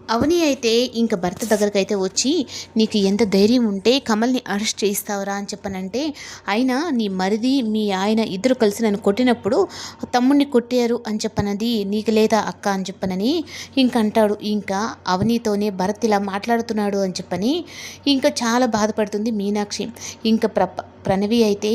అవని అయితే ఇంక భర్త దగ్గరకైతే వచ్చి, నీకు ఎంత ధైర్యం ఉంటే కమల్ని అరెస్ట్ చేయిస్తావురా అని చెప్పనంటే, అయినా నీ మరిది మీ ఆయన ఇద్దరు కలిసి నన్ను కొట్టినప్పుడు తమ్ముడిని కొట్టారు అని చెప్పనది నీకు లేదా అక్క అని చెప్పనని ఇంక అంటాడు. ఇంకా అవనితోనే భరత్ ఇలా మాట్లాడుతున్నాడు అని చెప్పని ఇంకా చాలా బాధపడుతుంది మీనాక్షి. ఇంకా ప్రణవి అయితే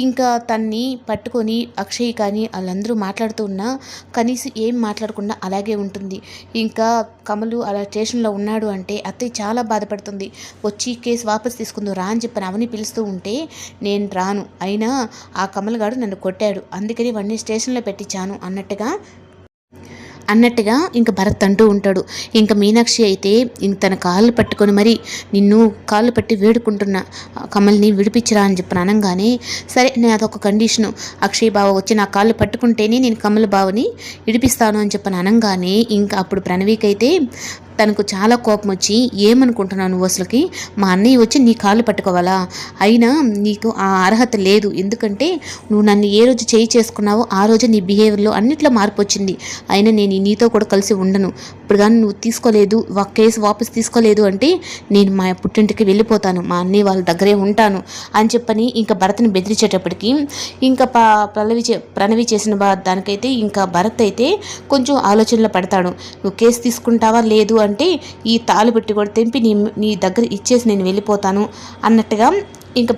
ఇంకా తన్ని పట్టుకొని అక్షయ్ కానీ వాళ్ళందరూ మాట్లాడుతూ ఉన్నా కనీసం ఏం మాట్లాడకుండా అలాగే ఉంటుంది. ఇంకా కమలు అలా స్టేషన్లో ఉన్నాడు అంటే అత్తయ్య చాలా బాధపడుతుంది. వచ్చి కేసు వాపస్ తీసుకుందు రా అని చెప్పని అవని పిలుస్తూ ఉంటే, నేను రాను, అయినా ఆ కమల్ గాడు నన్ను కొట్టాడు, అందుకని వాడిని స్టేషన్లో పెట్టించాను అన్నట్టుగా ఇంక భరత్ అంటూ ఉంటాడు. ఇంకా మీనాక్షి అయితే ఇంక తన కాళ్ళు పట్టుకొని మరి నిన్ను కాళ్ళు పట్టి వేడుకుంటున్నా కమల్ని విడిపించరా అని చెప్పిన అనగానే, సరే నేను అదొక కండిషను, అక్షయ్ బావ వచ్చి నా కాళ్ళు పట్టుకుంటేనే నేను కమల్ బావని విడిపిస్తాను అని చెప్పని అనగానే ఇంకా అప్పుడు ప్రణవికైతే తనకు చాలా కోపం వచ్చి, ఏమనుకుంటున్నావు నువ్వు అసలుకి, మా అన్నయ్య వచ్చి నీ కాళ్ళు పట్టుకోవాలా, అయినా నీకు ఆ అర్హత లేదు, ఎందుకంటే నువ్వు నన్ను ఏ రోజు చేయి చేసుకున్నావో ఆ రోజు నీ బిహేవియర్లో అన్నిట్లో మార్పు వచ్చింది, అయినా నేను నీతో కూడా కలిసి ఉండను, ఇప్పుడు కానీ నువ్వు తీసుకోలేదు కేసు వాపస్ తీసుకోలేదు అంటే నేను మా పుట్టింటికి వెళ్ళిపోతాను, మా అన్నయ్య వాళ్ళ దగ్గరే ఉంటాను అని చెప్పని ఇంకా భరత్ని బెదిరించేటప్పటికి ఇంకా ప్రణవి చేసిన దానికైతే ఇంకా భరత్ అయితే కొంచెం ఆలోచనలో పడతాడు. నువ్వు కేసు తీసుకుంటావా లేదు అంటే ఈ తాళు పెట్టి కూడా తెంపి నీ దగ్గర ఇచ్చేసి నేను వెళ్ళిపోతాను అన్నట్టుగా ఇంకా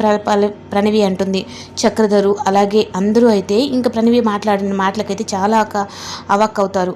ప్రణవి అంటుంది. చక్రధరు అలాగే అందరూ అయితే ఇంకా ప్రణవి మాట్లాడిన మాటలకైతే చాలా అవాక్ అవుతారు.